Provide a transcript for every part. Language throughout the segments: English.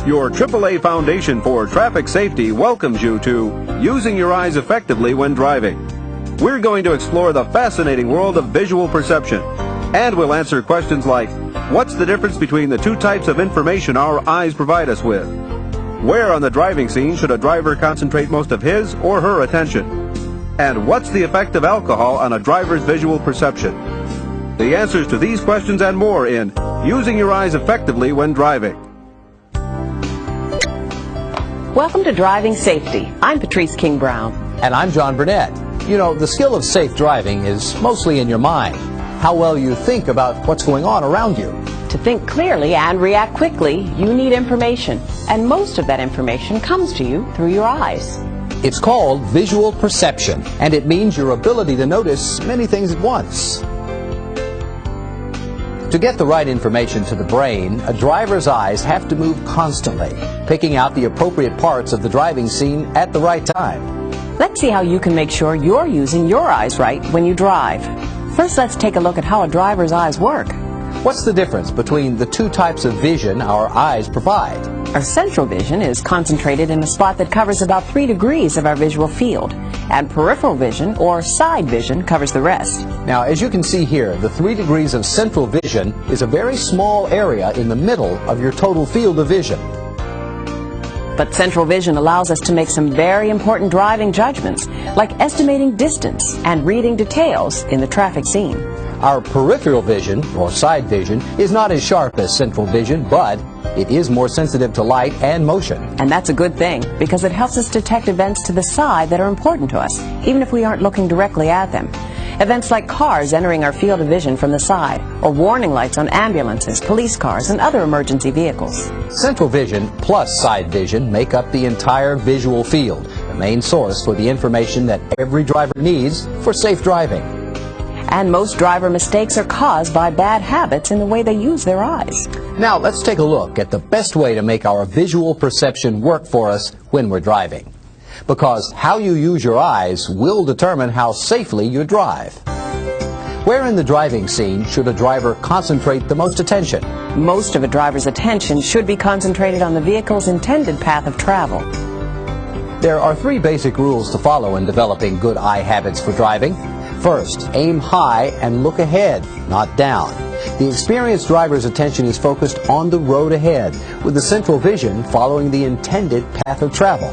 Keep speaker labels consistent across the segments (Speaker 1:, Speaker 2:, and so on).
Speaker 1: Your AAA Foundation for Traffic Safety welcomes you to Using Your Eyes Effectively When Driving. We're going to explore the fascinating world of visual perception, and we'll answer questions like, what's the difference between the two types of information our eyes provide us with? Where on the driving scene should a driver concentrate most of his or her attention? And what's the effect of alcohol on a driver's visual perception? The answers to these questions and more in Using Your Eyes Effectively When Driving.
Speaker 2: Welcome to Driving Safety. I'm Patrice King Brown.
Speaker 3: And I'm John Burnett. You know, the skill of safe driving is mostly in your mind. How well you think about what's going on around you.
Speaker 2: To think clearly and react quickly, you need information. And most of that information comes to you through your eyes.
Speaker 3: It's called visual perception, and it means your ability to notice many things at once. To get the right information to the brain, a driver's eyes have to move constantly, picking out the appropriate parts of the driving scene at the right time.
Speaker 2: Let's see how you can make sure you're using your eyes right when you drive. First, let's take a look at how a driver's eyes work.
Speaker 3: What's the difference between the two types of vision our eyes provide?
Speaker 2: Our central vision is concentrated in a spot that covers about 3 degrees of our visual field, and peripheral vision, or side vision, covers the rest.
Speaker 3: Now, as you can see here, the 3 degrees of central vision is a very small area in the middle of your total field of vision.
Speaker 2: But central vision allows us to make some very important driving judgments, like estimating distance and reading details in the traffic scene.
Speaker 3: Our peripheral vision, or side vision, is not as sharp as central vision, but it is more sensitive to light and motion.
Speaker 2: And that's a good thing, because it helps us detect events to the side that are important to us, even if we aren't looking directly at them. Events like cars entering our field of vision from the side, or warning lights on ambulances, police cars, and other emergency vehicles.
Speaker 3: Central vision plus side vision make up the entire visual field, the main source for the information that every driver needs for safe driving.
Speaker 2: And most driver mistakes are caused by bad habits in the way they use their eyes.
Speaker 3: Now let's take a look at the best way to make our visual perception work for us when we're driving. Because how you use your eyes will determine how safely you drive. Where in the driving scene should a driver concentrate the most attention?
Speaker 2: Most of a driver's attention should be concentrated on the vehicle's intended path of travel.
Speaker 3: There are 3 basic rules to follow in developing good eye habits for driving. First, aim high and look ahead, not down. The experienced driver's attention is focused on the road ahead, with the central vision following the intended path of travel.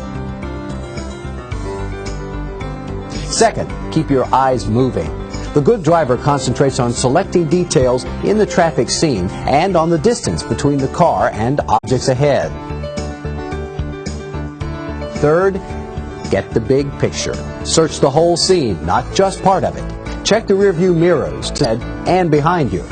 Speaker 3: Second, keep your eyes moving. The good driver concentrates on selecting details in the traffic scene and on the distance between the car and objects ahead. Third, get the big picture. Search the whole scene, not just part of it. Check the rearview mirrors and behind you.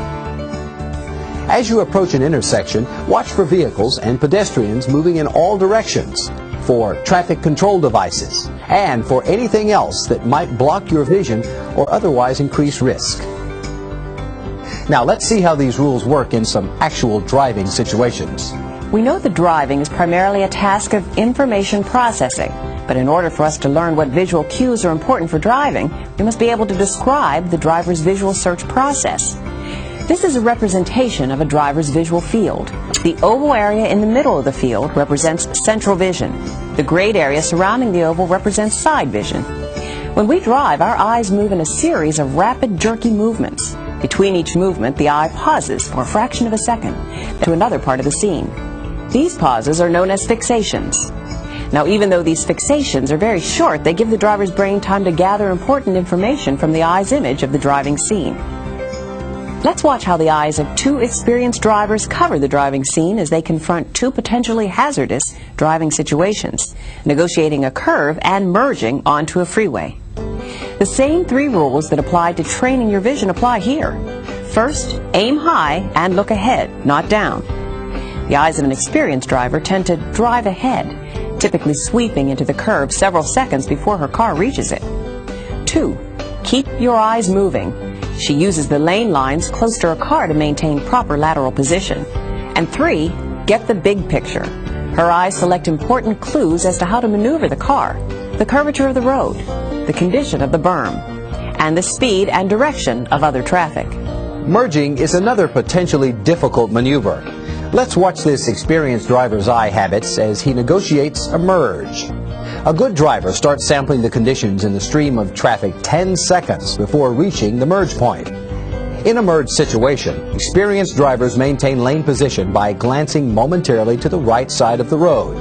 Speaker 3: As you approach an intersection, watch for vehicles and pedestrians moving in all directions, for traffic control devices, and for anything else that might block your vision or otherwise increase risk. Now let's see how these rules work in some actual driving situations.
Speaker 2: We know that driving is primarily a task of information processing. But in order for us to learn what visual cues are important for driving, we must be able to describe the driver's visual search process. This is a representation of a driver's visual field. The oval area in the middle of the field represents central vision. The grayed area surrounding the oval represents side vision. When we drive, our eyes move in a series of rapid, jerky movements. Between each movement, the eye pauses for a fraction of a second to another part of the scene. These pauses are known as fixations. Now, even though these fixations are very short, they give the driver's brain time to gather important information from the eye's image of the driving scene. Let's watch how the eyes of 2 experienced drivers cover the driving scene as they confront 2 potentially hazardous driving situations, negotiating a curve and merging onto a freeway. The same 3 rules that apply to training your vision apply here. First, aim high and look ahead, not down. The eyes of an experienced driver tend to drive ahead, typically sweeping into the curve several seconds before her car reaches it. 2. Keep your eyes moving. She uses the lane lines close to her car to maintain proper lateral position. And 3. Get the big picture. Her eyes select important clues as to how to maneuver the car, the curvature of the road, the condition of the berm, and the speed and direction of other traffic.
Speaker 3: Merging is another potentially difficult maneuver. Let's watch this experienced driver's eye habits as he negotiates a merge. A good driver starts sampling the conditions in the stream of traffic 10 seconds before reaching the merge point. In a merge situation, experienced drivers maintain lane position by glancing momentarily to the right side of the road.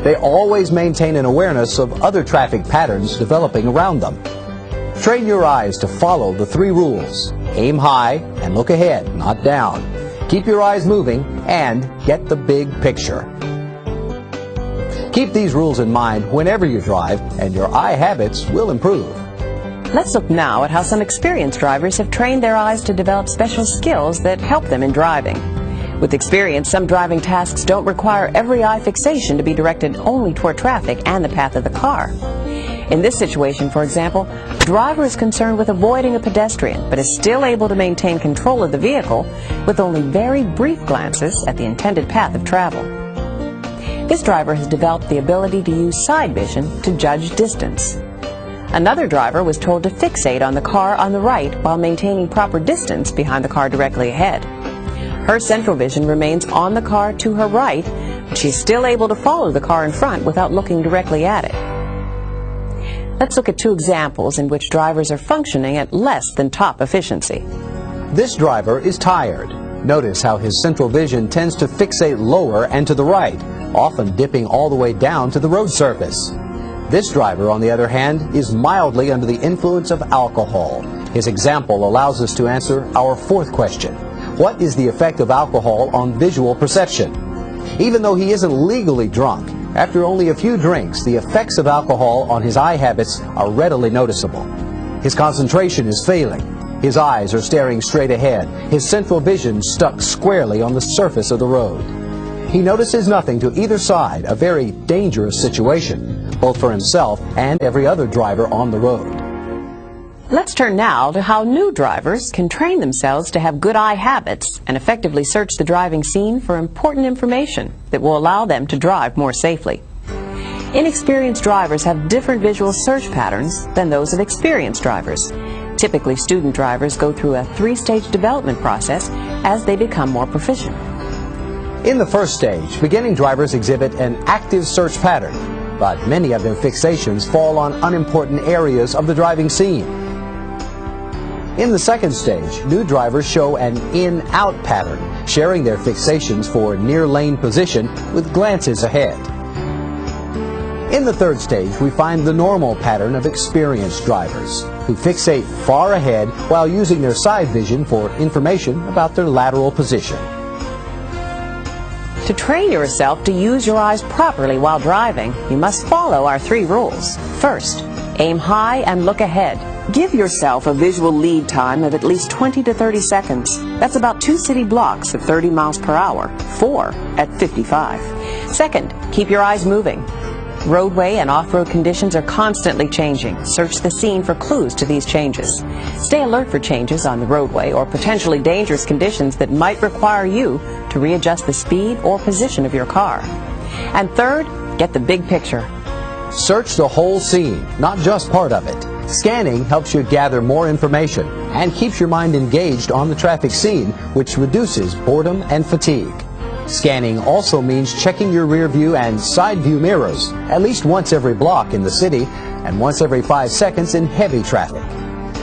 Speaker 3: They always maintain an awareness of other traffic patterns developing around them. Train your eyes to follow the 3 rules. Aim high and look ahead, not down. Keep your eyes moving and get the big picture. Keep these rules in mind whenever you drive, and your eye habits will improve.
Speaker 2: Let's look now at how some experienced drivers have trained their eyes to develop special skills that help them in driving. With experience, some driving tasks don't require every eye fixation to be directed only toward traffic and the path of the car. In this situation, for example, the driver is concerned with avoiding a pedestrian, but is still able to maintain control of the vehicle with only very brief glances at the intended path of travel. This driver has developed the ability to use side vision to judge distance. Another driver was told to fixate on the car on the right while maintaining proper distance behind the car directly ahead. Her central vision remains on the car to her right, but she's still able to follow the car in front without looking directly at it. Let's look at 2 examples in which drivers are functioning at less than top efficiency.
Speaker 3: This driver is tired. Notice how his central vision tends to fixate lower and to the right, often dipping all the way down to the road surface. This driver, on the other hand, is mildly under the influence of alcohol. His example allows us to answer our 4th question. What is the effect of alcohol on visual perception? Even though he isn't legally drunk, after only a few drinks, the effects of alcohol on his eye habits are readily noticeable. His concentration is failing. His eyes are staring straight ahead, his central vision stuck squarely on the surface of the road. He notices nothing to either side, a very dangerous situation, both for himself and every other driver on the road.
Speaker 2: Let's turn now to how new drivers can train themselves to have good eye habits and effectively search the driving scene for important information that will allow them to drive more safely. Inexperienced drivers have different visual search patterns than those of experienced drivers. Typically, student drivers go through a 3-stage development process as they become more proficient.
Speaker 3: In the first stage, beginning drivers exhibit an active search pattern, but many of their fixations fall on unimportant areas of the driving scene. In the second stage, new drivers show an in-out pattern, sharing their fixations for near lane position with glances ahead. In the third stage, we find the normal pattern of experienced drivers, who fixate far ahead while using their side vision for information about their lateral position.
Speaker 2: To train yourself to use your eyes properly while driving, you must follow our 3 rules. First, aim high and look ahead. Give yourself a visual lead time of at least 20 to 30 seconds. That's about 2 city blocks at 30 miles per hour, 4 at 55. Second, keep your eyes moving. Roadway and off-road conditions are constantly changing. Search the scene for clues to these changes. Stay alert for changes on the roadway or potentially dangerous conditions that might require you to readjust the speed or position of your car. And third, get the big picture.
Speaker 3: Search the whole scene, not just part of it. Scanning helps you gather more information and keeps your mind engaged on the traffic scene, which reduces boredom and fatigue. Scanning also means checking your rear view and side view mirrors at least once every block in the city and once every 5 seconds in heavy traffic.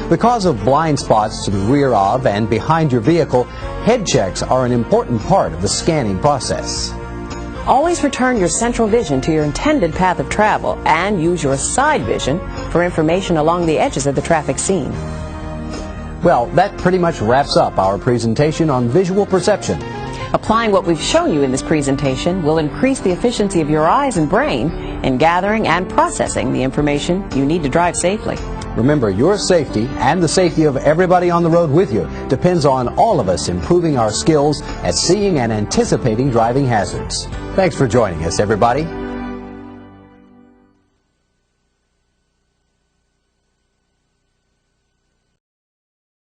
Speaker 3: Because of blind spots to the rear of and behind your vehicle, head checks are an important part of the scanning process.
Speaker 2: Always return your central vision to your intended path of travel and use your side vision for information along the edges of the traffic scene.
Speaker 3: Well, that pretty much wraps up our presentation on visual perception.
Speaker 2: Applying what we've shown you in this presentation will increase the efficiency of your eyes and brain in gathering and processing the information you need to drive safely.
Speaker 3: Remember, your safety and the safety of everybody on the road with you depends on all of us improving our skills at seeing and anticipating driving hazards. Thanks for joining us, everybody.